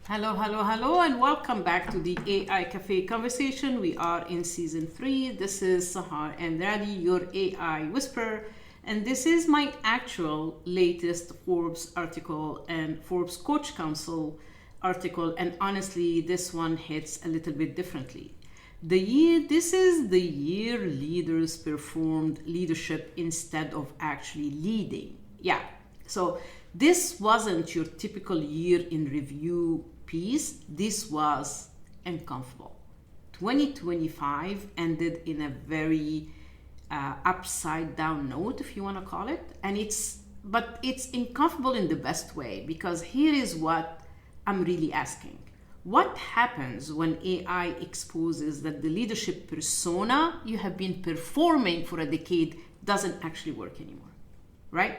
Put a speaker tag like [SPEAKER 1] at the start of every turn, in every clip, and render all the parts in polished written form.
[SPEAKER 1] Hello, hello, hello, and welcome back to the AI Cafe conversation. We are in season 3. This is Sahar and Radi, your AI whisperer, and this is my actual latest Forbes article and Forbes Coach Council article. And honestly, this one hits a little bit differently. This is the year leaders performed leadership instead of actually leading. Yeah, so this wasn't your typical year in review piece. This was uncomfortable. 2025 ended in a very upside down note, if you want to call it, but it's uncomfortable in the best way, because here is what I'm really asking. What happens when AI exposes that the leadership persona you have been performing for a decade doesn't actually work anymore, right?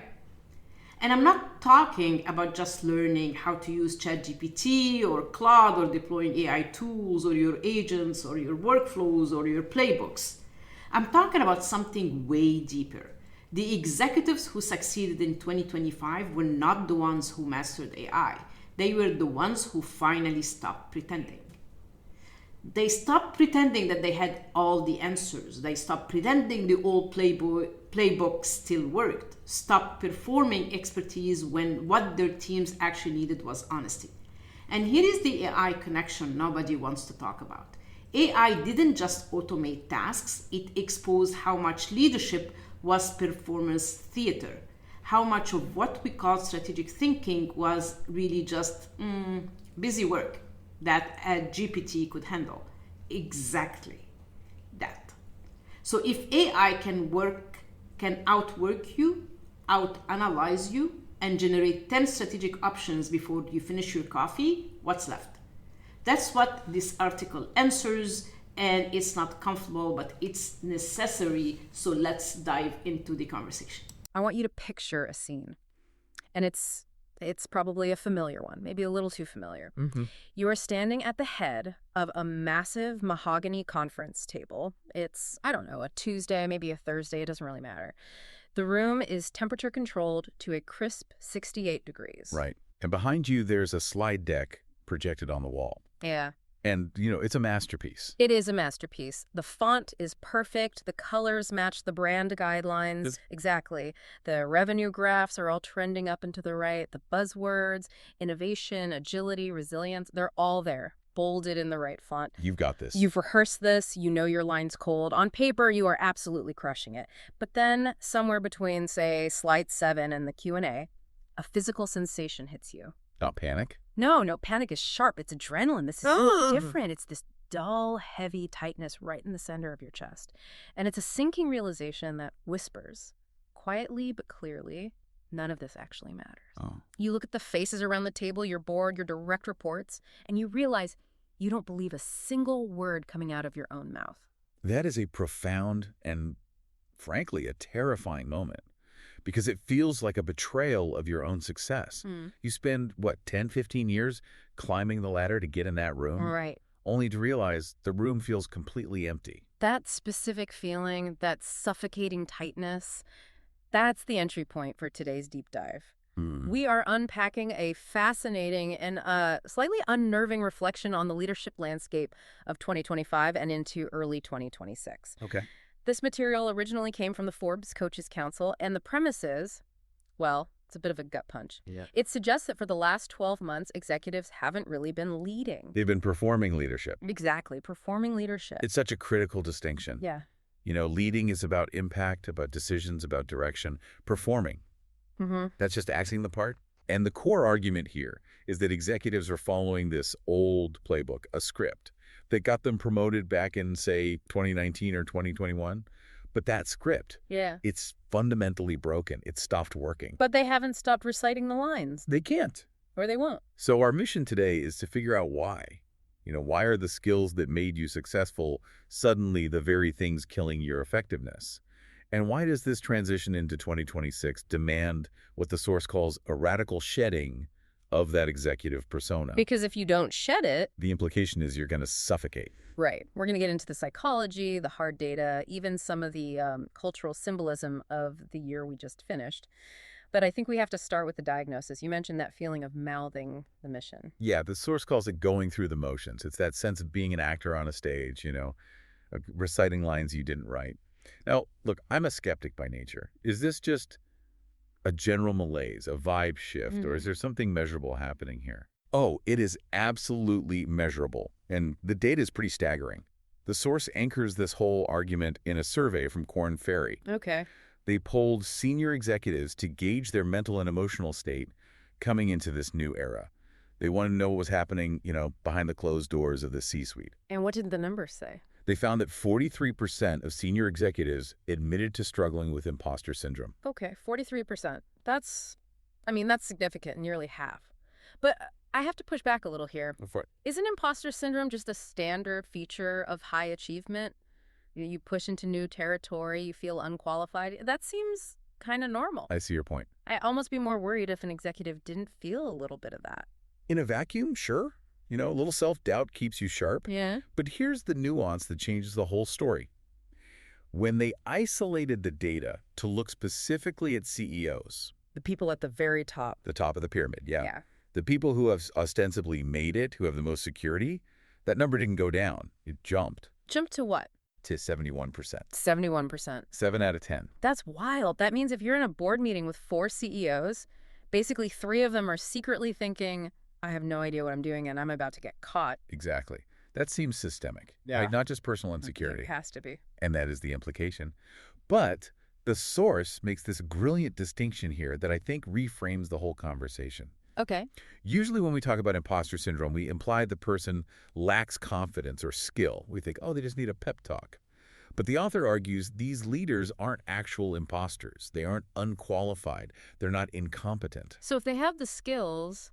[SPEAKER 1] And I'm not talking about just learning how to use ChatGPT or Claude or deploying AI tools or your agents or your workflows or your playbooks. I'm talking about something way deeper. The executives who succeeded in 2025 were not the ones who mastered AI. They were the ones who finally stopped pretending. They stopped pretending that they had all the answers. They stopped pretending the old playbook still worked. Stopped performing expertise when what their teams actually needed was honesty. And here is the AI connection nobody wants to talk about. AI didn't just automate tasks, it exposed how much leadership was performance theater. How much of what we call strategic thinking was really just busy work that a GPT could handle. Exactly that. So if AI can outwork you, out-analyze you, and generate 10 strategic options before you finish your coffee, what's left? That's what this article answers, and it's not comfortable, but it's necessary. So let's dive into the conversation.
[SPEAKER 2] I want you to picture a scene, and it's probably a familiar one, maybe a little too familiar. You are standing at the head of a massive mahogany conference table. It's, I don't know, a Tuesday, maybe a Thursday, it doesn't really matter. The room is temperature controlled to a crisp 68 degrees.
[SPEAKER 3] Right. And behind you, there's a slide deck projected on the wall.
[SPEAKER 2] Yeah.
[SPEAKER 3] And, it's a masterpiece.
[SPEAKER 2] It is a masterpiece. The font is perfect. The colors match the brand guidelines. Exactly. The revenue graphs are all trending up and to the right. The buzzwords, innovation, agility, resilience, they're all there, bolded in the right font.
[SPEAKER 3] You've got this.
[SPEAKER 2] You've rehearsed this. You know your line's cold. On paper, you are absolutely crushing it. But then somewhere between, say, slide 7 and the Q&A, a physical sensation hits you.
[SPEAKER 3] Not panic?
[SPEAKER 2] No, panic is sharp. It's adrenaline. This is so different. It's this dull, heavy tightness right in the center of your chest. And it's a sinking realization that whispers, quietly but clearly, none of this actually matters.
[SPEAKER 3] Oh.
[SPEAKER 2] You look at the faces around the table, your board, your direct reports, and you realize you don't believe a single word coming out of your own mouth.
[SPEAKER 3] That is a profound and, frankly, a terrifying moment. Because it feels like a betrayal of your own success. You spend, 10, 15 years climbing the ladder to get in that room?
[SPEAKER 2] Right.
[SPEAKER 3] Only to realize the room feels completely empty.
[SPEAKER 2] That specific feeling, that suffocating tightness, that's the entry point for today's deep dive. We are unpacking a fascinating and slightly unnerving reflection on the leadership landscape of 2025 and into early 2026.
[SPEAKER 3] Okay.
[SPEAKER 2] This material originally came from the Forbes Coaches Council, and the premise is, well, it's a bit of a gut punch.
[SPEAKER 3] Yeah.
[SPEAKER 2] It suggests that for the last 12 months, executives haven't really been leading.
[SPEAKER 3] They've been performing leadership.
[SPEAKER 2] Exactly, performing leadership.
[SPEAKER 3] It's such a critical distinction.
[SPEAKER 2] Yeah.
[SPEAKER 3] Leading is about impact, about decisions, about direction. Performing, that's just acting the part. And the core argument here is that executives are following this old playbook, a script, that got them promoted back in, say, 2019 or 2021. But that script, it's fundamentally broken. It stopped working.
[SPEAKER 2] But they haven't stopped reciting the lines.
[SPEAKER 3] They can't.
[SPEAKER 2] Or they won't.
[SPEAKER 3] So our mission today is to figure out why. Why are the skills that made you successful suddenly the very things killing your effectiveness? And why does this transition into 2026 demand what the source calls a radical shedding of that executive persona?
[SPEAKER 2] Because if you don't shed it,
[SPEAKER 3] the implication is you're going to suffocate.
[SPEAKER 2] Right. We're going to get into the psychology, the hard data, even some of the cultural symbolism of the year we just finished. But I think we have to start with the diagnosis. You mentioned that feeling of mouthing the mission.
[SPEAKER 3] Yeah, the source calls it going through the motions. It's that sense of being an actor on a stage, reciting lines you didn't write. Now, look, I'm a skeptic by nature. Is this just a general malaise, a vibe shift, or is there something measurable happening here? Oh, it is absolutely measurable, and the data is pretty staggering. The source anchors this whole argument in a survey from Korn Ferry.
[SPEAKER 2] Okay.
[SPEAKER 3] They polled senior executives to gauge their mental and emotional state coming into this new era. They wanted to know what was happening, behind the closed doors of the C-suite.
[SPEAKER 2] And what did the numbers say?
[SPEAKER 3] They found that 43% of senior executives admitted to struggling with imposter syndrome.
[SPEAKER 2] Okay, 43%. That's significant, nearly half. But I have to push back a little here. Isn't imposter syndrome just a standard feature of high achievement? You push into new territory, you feel unqualified. That seems kind of normal.
[SPEAKER 3] I see your point.
[SPEAKER 2] I'd almost be more worried if an executive didn't feel a little bit of that.
[SPEAKER 3] In a vacuum, sure. A little self-doubt keeps you sharp.
[SPEAKER 2] Yeah.
[SPEAKER 3] But here's the nuance that changes the whole story. When they isolated the data to look specifically at CEOs.
[SPEAKER 2] The people at the very top.
[SPEAKER 3] The top of the pyramid,
[SPEAKER 2] Yeah.
[SPEAKER 3] The people who have ostensibly made it, who have the most security, that number didn't go down. It jumped.
[SPEAKER 2] Jumped to what?
[SPEAKER 3] To 71%.
[SPEAKER 2] 71%.
[SPEAKER 3] 7 out of 10.
[SPEAKER 2] That's wild. That means if you're in a board meeting with 4 CEOs, basically 3 of them are secretly thinking, I have no idea what I'm doing and I'm about to get caught.
[SPEAKER 3] Exactly. That seems systemic.
[SPEAKER 2] Yeah.
[SPEAKER 3] Right? Not just personal insecurity.
[SPEAKER 2] It has to be.
[SPEAKER 3] And that is the implication. But the source makes this brilliant distinction here that I think reframes the whole conversation.
[SPEAKER 2] Okay.
[SPEAKER 3] Usually when we talk about imposter syndrome, we imply the person lacks confidence or skill. We think, oh, they just need a pep talk. But the author argues these leaders aren't actual imposters. They aren't unqualified. They're not incompetent.
[SPEAKER 2] So if they have the skills,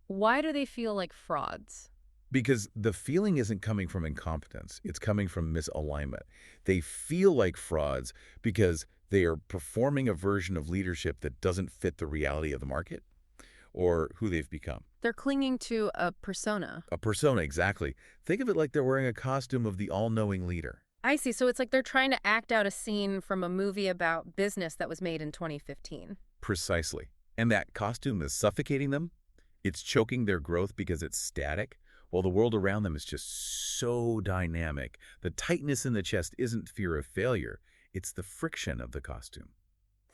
[SPEAKER 2] why do they feel like frauds?
[SPEAKER 3] Because the feeling isn't coming from incompetence. It's coming from misalignment. They feel like frauds because they are performing a version of leadership that doesn't fit the reality of the market or who they've become.
[SPEAKER 2] They're clinging to a persona.
[SPEAKER 3] A persona, exactly. Think of it like they're wearing a costume of the all-knowing leader.
[SPEAKER 2] I see. So it's like they're trying to act out a scene from a movie about business that was made in 2015.
[SPEAKER 3] Precisely. And that costume is suffocating them. It's choking their growth because it's static, while the world around them is just so dynamic. The tightness in the chest isn't fear of failure. It's the friction of the costume.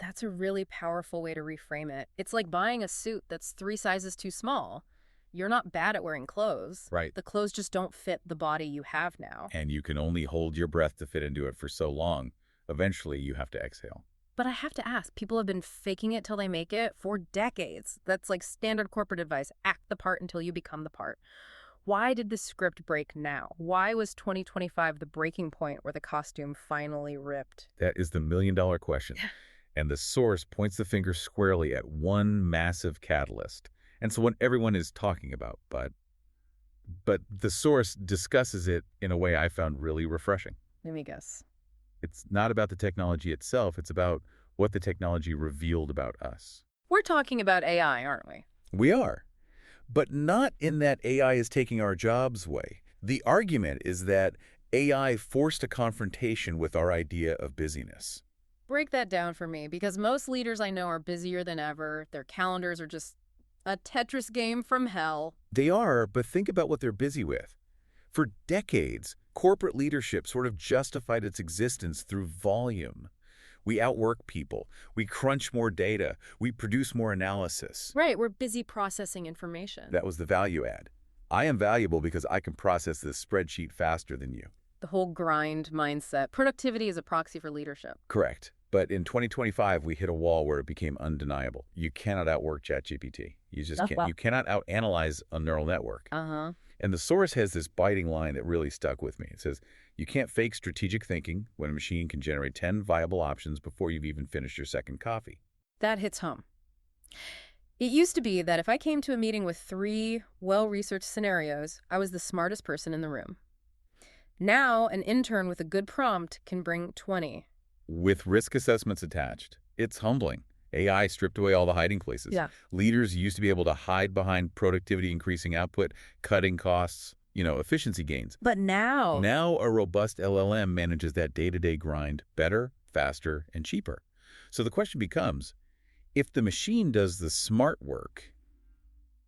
[SPEAKER 2] That's a really powerful way to reframe it. It's like buying a suit that's 3 sizes too small. You're not bad at wearing clothes.
[SPEAKER 3] Right.
[SPEAKER 2] The clothes just don't fit the body you have now.
[SPEAKER 3] And you can only hold your breath to fit into it for so long. Eventually, you have to exhale.
[SPEAKER 2] But I have to ask, people have been faking it till they make it for decades. That's like standard corporate advice. Act the part until you become the part. Why did the script break now? Why was 2025 the breaking point where the costume finally ripped?
[SPEAKER 3] That is the million-dollar question. And the source points the finger squarely at one massive catalyst. And so what everyone is talking about, but the source discusses it in a way I found really refreshing.
[SPEAKER 2] Let me guess.
[SPEAKER 3] It's not about the technology itself. It's about what the technology revealed about us.
[SPEAKER 2] We're talking about AI, aren't we?
[SPEAKER 3] We are. But not in that AI is taking our jobs away. The argument is that AI forced a confrontation with our idea of busyness.
[SPEAKER 2] Break that down for me, because most leaders I know are busier than ever. Their calendars are just a Tetris game from hell.
[SPEAKER 3] They are, but think about what they're busy with. For decades, corporate leadership sort of justified its existence through volume. We outwork people. We crunch more data. We produce more analysis.
[SPEAKER 2] Right, we're busy processing information.
[SPEAKER 3] That was the value add. I am valuable because I can process this spreadsheet faster than you.
[SPEAKER 2] The whole grind mindset. Productivity is a proxy for leadership.
[SPEAKER 3] Correct. But in 2025, we hit a wall where it became undeniable. You cannot outwork ChatGPT. You just can't. You cannot out-analyze a neural network.
[SPEAKER 2] Uh-huh.
[SPEAKER 3] And the source has this biting line that really stuck with me. It says, you can't fake strategic thinking when a machine can generate 10 viable options before you've even finished your second coffee.
[SPEAKER 2] That hits home. It used to be that if I came to a meeting with 3 well-researched scenarios, I was the smartest person in the room. Now, an intern with a good prompt can bring 20.
[SPEAKER 3] With risk assessments attached. It's humbling. AI stripped away all the hiding places.
[SPEAKER 2] Yeah.
[SPEAKER 3] Leaders used to be able to hide behind productivity, increasing output, cutting costs, efficiency gains.
[SPEAKER 2] But now
[SPEAKER 3] a robust LLM manages that day-to-day grind better, faster, and cheaper. So the question becomes, If the machine does the smart work,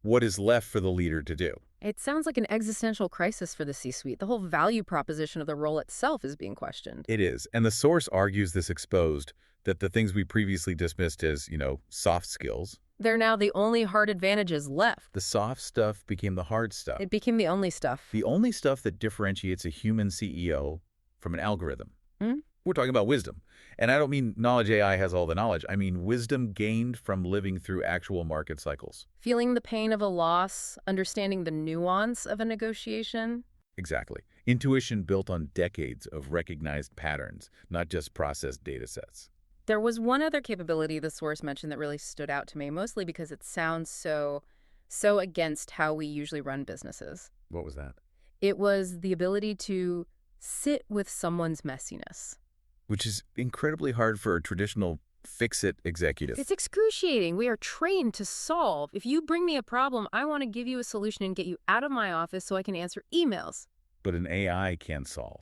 [SPEAKER 3] what is left for the leader to do?
[SPEAKER 2] It sounds like an existential crisis for the C-suite. The whole value proposition of the role itself is being questioned.
[SPEAKER 3] It is. And the source argues this exposed that the things we previously dismissed as, soft skills,
[SPEAKER 2] They're now the only hard advantages left.
[SPEAKER 3] the soft stuff became the hard stuff.
[SPEAKER 2] It became the only stuff.
[SPEAKER 3] The only stuff that differentiates a human CEO from an algorithm.
[SPEAKER 2] Hmm?
[SPEAKER 3] We're talking about wisdom. And I don't mean knowledge AI has all the knowledge. I mean wisdom gained from living through actual market cycles.
[SPEAKER 2] Feeling the pain of a loss, understanding the nuance of a negotiation.
[SPEAKER 3] Exactly. Intuition built on decades of recognized patterns, not just processed data sets.
[SPEAKER 2] There was one other capability the source mentioned that really stood out to me, mostly because it sounds so against how we usually run businesses.
[SPEAKER 3] What was that?
[SPEAKER 2] It was the ability to sit with someone's messiness.
[SPEAKER 3] Which is incredibly hard for a traditional fix-it executive.
[SPEAKER 2] It's excruciating. We are trained to solve. If you bring me a problem, I want to give you a solution and get you out of my office so I can answer emails.
[SPEAKER 3] But an AI can solve.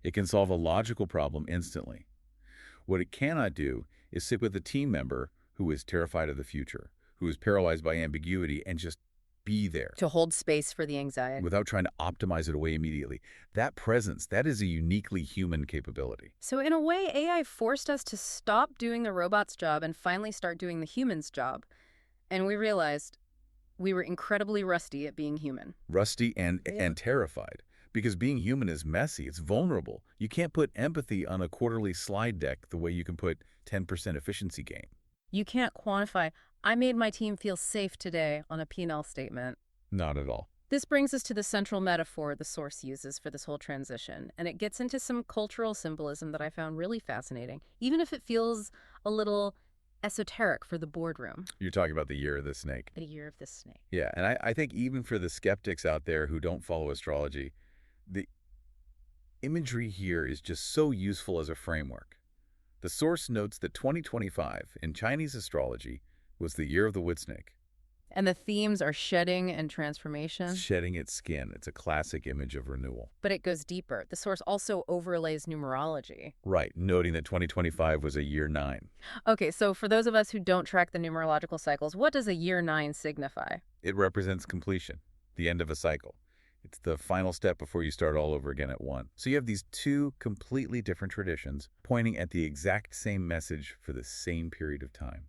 [SPEAKER 3] It can solve a logical problem instantly. What it cannot do is sit with a team member who is terrified of the future, who is paralyzed by ambiguity, and just be there.
[SPEAKER 2] To hold space for the anxiety.
[SPEAKER 3] Without trying to optimize it away immediately. That presence, that is a uniquely human capability.
[SPEAKER 2] So in a way, AI forced us to stop doing the robot's job and finally start doing the human's job. And we realized we were incredibly rusty at being human.
[SPEAKER 3] Rusty and terrified. Because being human is messy, it's vulnerable. You can't put empathy on a quarterly slide deck the way you can put 10% efficiency gain.
[SPEAKER 2] You can't quantify, I made my team feel safe today on a P&L statement.
[SPEAKER 3] Not at all.
[SPEAKER 2] This brings us to the central metaphor the source uses for this whole transition, and it gets into some cultural symbolism that I found really fascinating, even if it feels a little esoteric for the boardroom.
[SPEAKER 3] You're talking about the year of the snake.
[SPEAKER 2] The year of the snake.
[SPEAKER 3] Yeah, and I think even for the skeptics out there who don't follow astrology, the imagery here is just so useful as a framework. The source notes that 2025 in Chinese astrology was the year of the wood snake.
[SPEAKER 2] And the themes are shedding and transformation.
[SPEAKER 3] It's shedding its skin. It's a classic image of renewal.
[SPEAKER 2] But it goes deeper. The source also overlays numerology.
[SPEAKER 3] Right, noting that 2025 was a year 9.
[SPEAKER 2] Okay, so for those of us who don't track the numerological cycles, what does a year 9 signify?
[SPEAKER 3] It represents completion, the end of a cycle. It's the final step before you start all over again at 1. So you have these two completely different traditions pointing at the exact same message for the same period of time.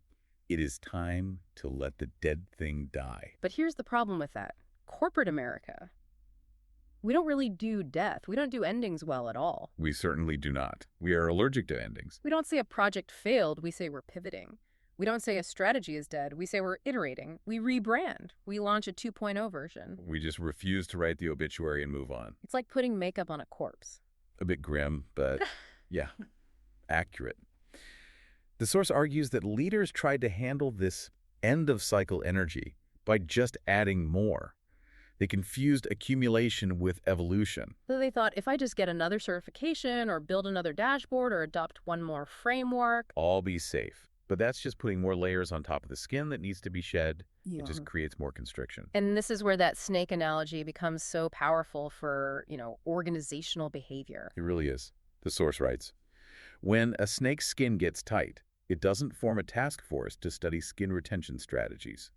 [SPEAKER 3] It is time to let the dead thing die.
[SPEAKER 2] But here's the problem with that. Corporate America, we don't really do death. We don't do endings well at all.
[SPEAKER 3] We certainly do not. We are allergic to endings.
[SPEAKER 2] We don't say a project failed. We say we're pivoting. We don't say a strategy is dead. We say we're iterating. We rebrand. We launch a 2.0 version.
[SPEAKER 3] We just refuse to write the obituary and move on.
[SPEAKER 2] It's like putting makeup on a corpse.
[SPEAKER 3] A bit grim, but yeah, accurate. The source argues that leaders tried to handle this end-of-cycle energy by just adding more. They confused accumulation with evolution.
[SPEAKER 2] So they thought, if I just get another certification or build another dashboard or adopt one more framework,
[SPEAKER 3] I'll be safe. But that's just putting more layers on top of the skin that needs to be shed. Yeah. It just creates more constriction.
[SPEAKER 2] And this is where that snake analogy becomes so powerful for, organizational behavior.
[SPEAKER 3] It really is. The source writes, when a snake's skin gets tight, it doesn't form a task force to study skin retention strategies.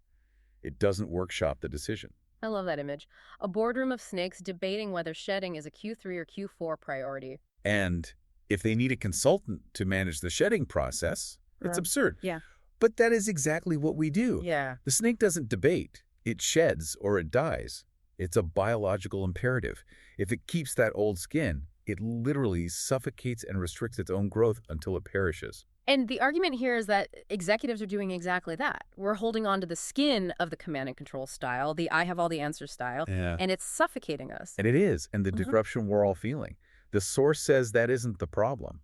[SPEAKER 3] It doesn't workshop the decision.
[SPEAKER 2] I love that image. A boardroom of snakes debating whether shedding is a Q3 or Q4 priority.
[SPEAKER 3] And if they need a consultant to manage the shedding process, it's absurd.
[SPEAKER 2] Yeah.
[SPEAKER 3] But that is exactly what we do.
[SPEAKER 2] Yeah.
[SPEAKER 3] The snake doesn't debate. It sheds or it dies. It's a biological imperative. If it keeps that old skin, it literally suffocates and restricts its own growth until it perishes.
[SPEAKER 2] And the argument here is that executives are doing exactly that. We're holding on to the skin of the command and control style, the I have all the answers style, and it's suffocating us.
[SPEAKER 3] And it is, and the disruption we're all feeling. The source says that isn't the problem.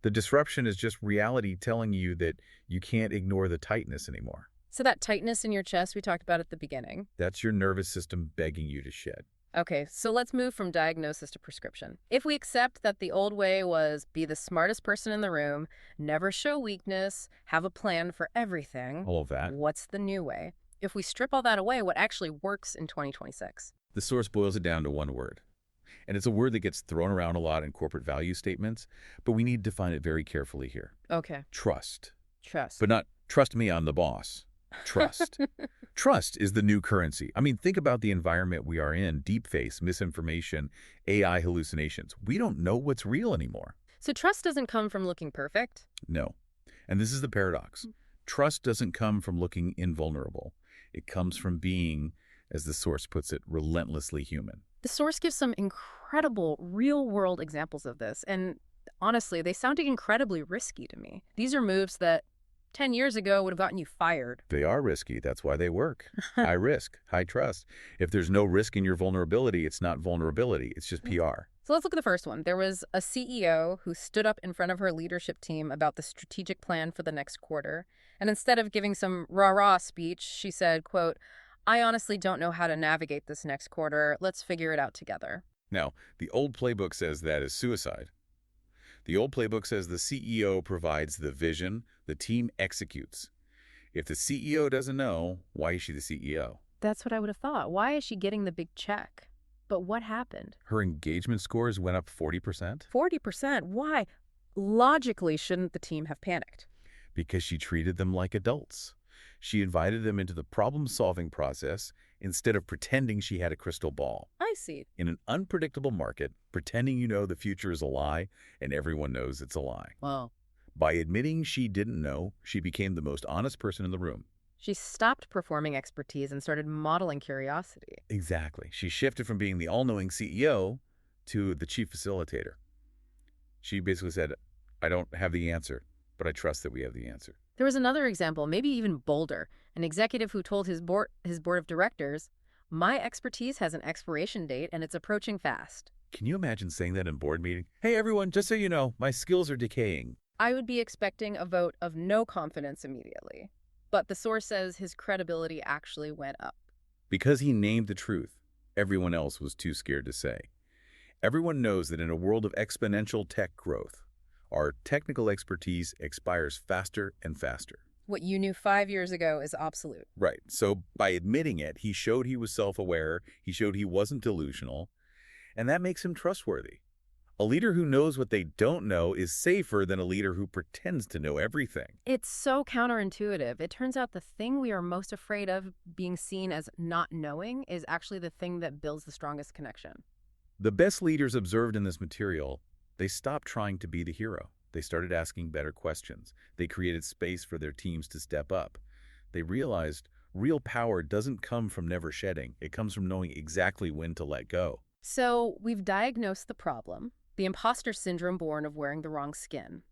[SPEAKER 3] The disruption is just reality telling you that you can't ignore the tightness anymore.
[SPEAKER 2] So that tightness in your chest we talked about at the beginning.
[SPEAKER 3] That's your nervous system begging you to shed.
[SPEAKER 2] Okay, so let's move from diagnosis to prescription. If we accept that the old way was be the smartest person in the room, never show weakness, have a plan for everything.
[SPEAKER 3] All of that.
[SPEAKER 2] What's the new way? If we strip all that away, what actually works in 2026?
[SPEAKER 3] The source boils it down to one word. And it's a word that gets thrown around a lot in corporate value statements, but we need to define it very carefully here.
[SPEAKER 2] Okay.
[SPEAKER 3] Trust.
[SPEAKER 2] Trust.
[SPEAKER 3] But not Trust me, I'm the boss. Trust. Trust is the new currency. I mean, think about the environment we are in, deepfakes, misinformation, AI hallucinations. We don't know what's real anymore.
[SPEAKER 2] So trust doesn't come from looking perfect?
[SPEAKER 3] No. And this is the paradox. Trust doesn't come from looking invulnerable. It comes from being, as the source puts it, relentlessly human.
[SPEAKER 2] The source gives some incredible real-world examples of this, and honestly, they sounded incredibly risky to me. These are moves that 10 years ago would have gotten you fired.
[SPEAKER 3] They are risky. That's why they work. High risk, high trust. If there's no risk in your vulnerability, it's not vulnerability. It's just PR.
[SPEAKER 2] So let's look at the first one. There was a CEO who stood up in front of her leadership team about the strategic plan for the next quarter. And instead of giving some rah-rah speech, she said, quote, "I honestly don't know how to navigate this next quarter. Let's figure it out together."
[SPEAKER 3] Now, the old playbook says that is suicide. The old playbook says the CEO provides the vision, the team executes. If the CEO doesn't know, why is she the CEO?
[SPEAKER 2] That's what I would have thought. Why is she getting the big check? But what happened?
[SPEAKER 3] Her engagement scores went up 40%?
[SPEAKER 2] 40%? Why? Logically, shouldn't the team have panicked?
[SPEAKER 3] Because she treated them like adults. She invited them into the problem-solving process instead of pretending she had a crystal ball.
[SPEAKER 2] I see.
[SPEAKER 3] In an unpredictable market, pretending you know the future is a lie and everyone knows it's a lie.
[SPEAKER 2] Wow.
[SPEAKER 3] By admitting she didn't know, she became the most honest person in the room.
[SPEAKER 2] She stopped performing expertise and started modeling curiosity.
[SPEAKER 3] Exactly. She shifted from being the all-knowing CEO to the chief facilitator. She basically said, I don't have the answer, but I trust that we have the answer.
[SPEAKER 2] There was another example, maybe even bolder, an executive who told his board of directors, "My expertise has an expiration date and it's approaching fast."
[SPEAKER 3] Can you imagine saying that in board meeting? Hey, everyone, just so you know, my skills are decaying.
[SPEAKER 2] I would be expecting a vote of no confidence immediately. But the source says his credibility actually went up.
[SPEAKER 3] Because he named the truth, everyone else was too scared to say. Everyone knows that in a world of exponential tech growth, our technical expertise expires faster and faster.
[SPEAKER 2] What you knew 5 years ago is obsolete.
[SPEAKER 3] Right. So by admitting it, he showed he was self-aware, he showed he wasn't delusional, and that makes him trustworthy. A leader who knows what they don't know is safer than a leader who pretends to know everything.
[SPEAKER 2] It's so counterintuitive. It turns out the thing we are most afraid of, being seen as not knowing, is actually the thing that builds the strongest connection.
[SPEAKER 3] The best leaders observed in this material, they stopped trying to be the hero. They started asking better questions. They created space for their teams to step up. They realized real power doesn't come from never shedding. It comes from knowing exactly when to let go.
[SPEAKER 2] So we've diagnosed the problem, the imposter syndrome born of wearing the wrong skin.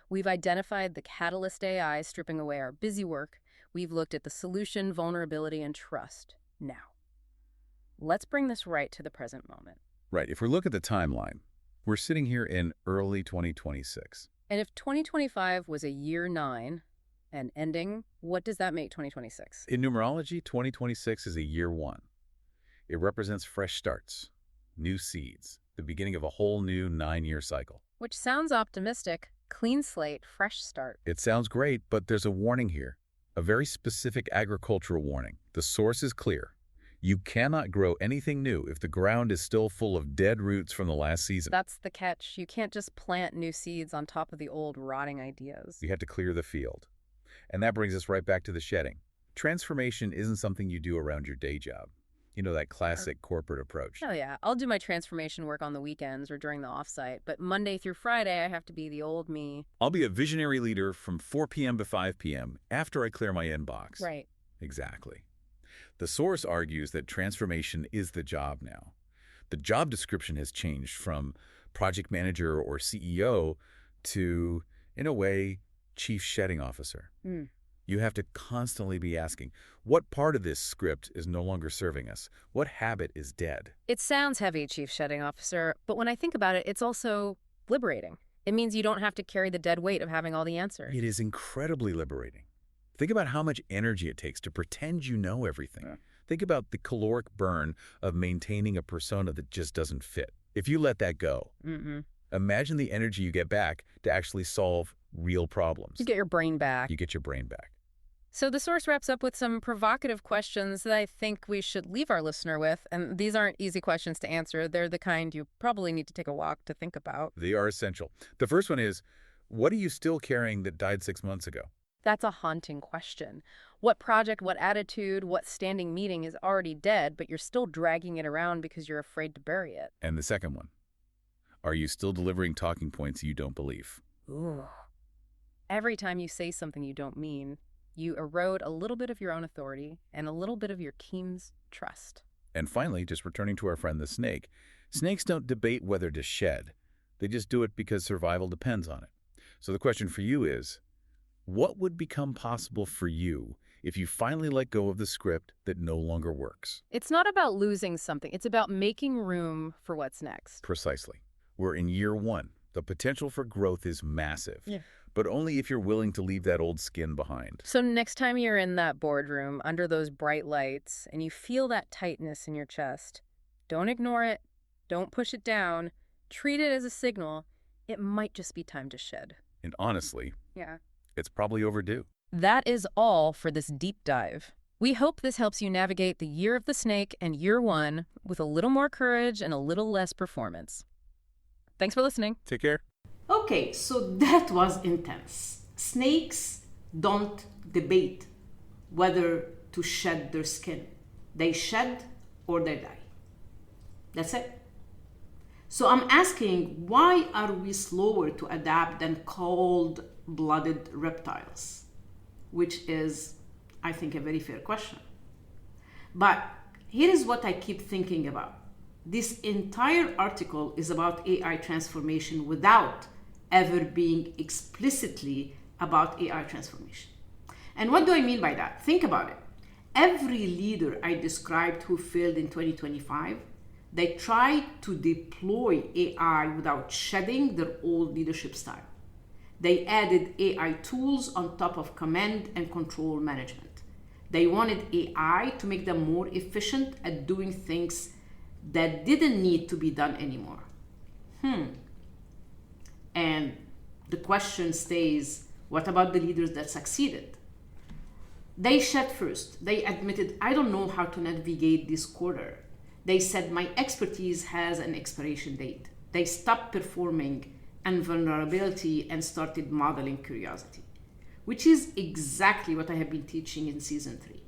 [SPEAKER 2] We've identified the catalyst AI stripping away our busy work. We've looked at the solution, vulnerability, and trust. Now, let's bring this right to the present moment.
[SPEAKER 3] Right. If we look at the timeline, we're sitting here in early 2026.
[SPEAKER 2] And if 2025 was a year 9 and ending, what does that make 2026?
[SPEAKER 3] In numerology, 2026 is a year 1. It represents fresh starts, new seeds, the beginning of a whole new 9-year cycle.
[SPEAKER 2] Which sounds optimistic. Clean slate, fresh start.
[SPEAKER 3] It sounds great, but there's a warning here, a very specific agricultural warning. The source is clear. You cannot grow anything new if the ground is still full of dead roots from the last season.
[SPEAKER 2] That's the catch. You can't just plant new seeds on top of the old rotting ideas.
[SPEAKER 3] You have to clear the field. And that brings us right back to the shedding. Transformation isn't something you do around your day job. You know, that classic corporate approach.
[SPEAKER 2] Oh yeah, I'll do my transformation work on the weekends or during the offsite, but Monday through Friday I have to be the old me.
[SPEAKER 3] I'll be a visionary leader from 4 p.m. to 5 p.m. after I clear my inbox.
[SPEAKER 2] Right.
[SPEAKER 3] Exactly. The source argues that transformation is the job now. The job description has changed from project manager or CEO to, in a way, chief shedding officer. You have to constantly be asking, what part of this script is no longer serving us? What habit is dead?
[SPEAKER 2] It sounds heavy, Chief Shedding Officer, but when I think about it, it's also liberating. It means you don't have to carry the dead weight of having all the answers.
[SPEAKER 3] It is incredibly liberating. Think about how much energy it takes to pretend you know everything. Yeah. Think about the caloric burn of maintaining a persona that just doesn't fit. If you let that go, imagine the energy you get back to actually solve real problems.
[SPEAKER 2] You get your brain back.
[SPEAKER 3] You get your brain back.
[SPEAKER 2] So the source wraps up with some provocative questions that I think we should leave our listener with. And these aren't easy questions to answer. They're the kind you probably need to take a walk to think about.
[SPEAKER 3] They are essential. The first one is, what are you still carrying that died 6 months ago?
[SPEAKER 2] That's a haunting question. What project, what attitude, what standing meeting is already dead, but you're still dragging it around because you're afraid to bury it?
[SPEAKER 3] And the second one, are you still delivering talking points you don't believe?
[SPEAKER 2] Ooh. Every time you say something you don't mean, you erode a little bit of your own authority and a little bit of your team's trust.
[SPEAKER 3] And finally, just returning to our friend the snake, snakes don't debate whether to shed. They just do it because survival depends on it. So the question for you is, what would become possible for you if you finally let go of the script that no longer works?
[SPEAKER 2] It's not about losing something. It's about making room for what's next.
[SPEAKER 3] Precisely. We're in year one. The potential for growth is massive.
[SPEAKER 2] Yeah.
[SPEAKER 3] But only if you're willing to leave that old skin behind.
[SPEAKER 2] So next time you're in that boardroom under those bright lights and you feel that tightness in your chest, don't ignore it. Don't push it down. Treat it as a signal. It might just be time to shed.
[SPEAKER 3] And honestly,
[SPEAKER 2] Yeah.
[SPEAKER 3] it's probably overdue.
[SPEAKER 2] That is all for this deep dive. We hope this helps you navigate the year of the snake and year one with a little more courage and a little less performance. Thanks for listening.
[SPEAKER 3] Take care.
[SPEAKER 1] Okay, so that was intense. Snakes don't debate whether to shed their skin. They shed or they die. That's it. So I'm asking, why are we slower to adapt than cold-blooded reptiles? Which is, I think, a very fair question. But here is what I keep thinking about. This entire article is about AI transformation without ever being explicitly about AI transformation. And what do I mean by that? Think about it. Every leader I described who failed in 2025, they tried to deploy AI without shedding their old leadership style. They added AI tools on top of command and control management. They wanted AI to make them more efficient at doing things that didn't need to be done anymore. And the question stays, what about the leaders that succeeded? They shed first. They admitted, I don't know how to navigate this quarter. They said, my expertise has an expiration date. They stopped performing invulnerability and started modeling curiosity, which is exactly what I have been teaching in season 3.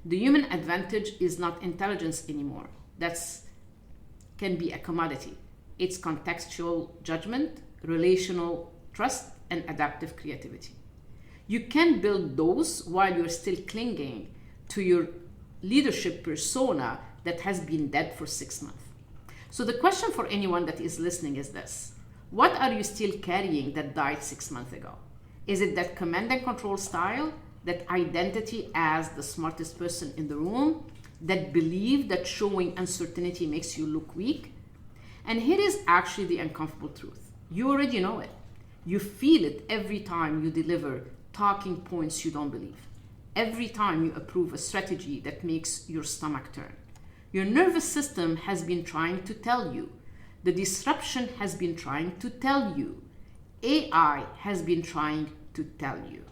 [SPEAKER 1] The human advantage is not intelligence anymore. That's can be a commodity. It's contextual judgment, relational trust, and adaptive creativity. You can build those while you're still clinging to your leadership persona that has been dead for 6 months. So the question for anyone that is listening is this: what are you still carrying that died 6 months ago? Is it that command and control style, that identity as the smartest person in the room, that belief that showing uncertainty makes you look weak? And here is actually the uncomfortable truth. You already know it. You feel it every time you deliver talking points you don't believe. Every time you approve a strategy that makes your stomach turn. Your nervous system has been trying to tell you. The disruption has been trying to tell you. AI has been trying to tell you.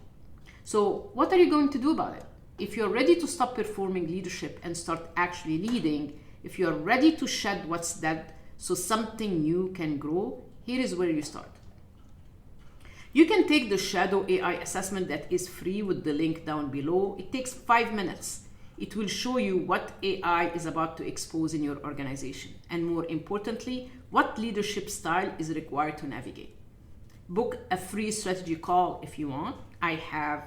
[SPEAKER 1] So what are you going to do about it? If you're ready to stop performing leadership and start actually leading, if you're ready to shed what's dead so something new can grow, here is where you start. You can take the Shadow AI assessment that is free with the link down below. It takes 5 minutes. It will show you what AI is about to expose in your organization, and more importantly, what leadership style is required to navigate. Book a free strategy call if you want. I have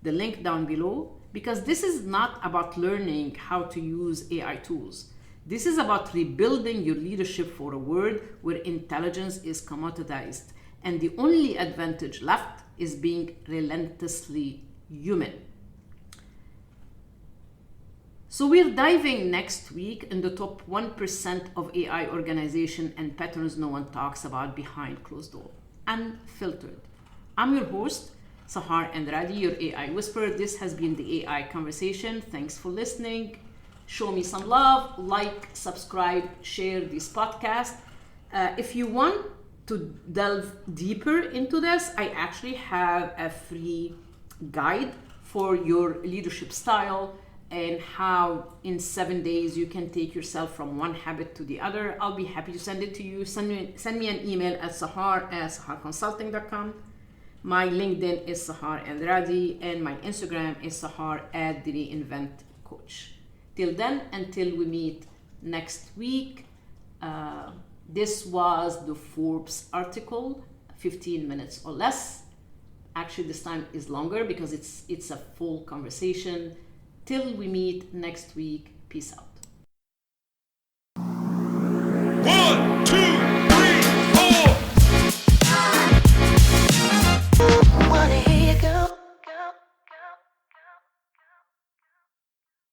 [SPEAKER 1] the link down below, because this is not about learning how to use AI tools. This is about rebuilding your leadership for a world where intelligence is commoditized and the only advantage left is being relentlessly human. So we're diving next week in the top 1% of AI organization and patterns no one talks about behind closed door, unfiltered. I'm your host, Sahar Andradi, your AI Whisperer. This has been the AI Conversation. Thanks for listening. Show me some love, like, subscribe, share this podcast. If you want to delve deeper into this, I actually have a free guide for your leadership style and how in 7 days you can take yourself from one habit to the other. I'll be happy to send it to you. Send me an email at sahar@saharconsulting.com. My LinkedIn is Sahar Andrade, and my Instagram is Sahar at the Reinvent Coach. Till then, until we meet next week, this was the Forbes article, 15 minutes or less. Actually, this time is longer because it's a full conversation. Till we meet next week, peace out.
[SPEAKER 4] 1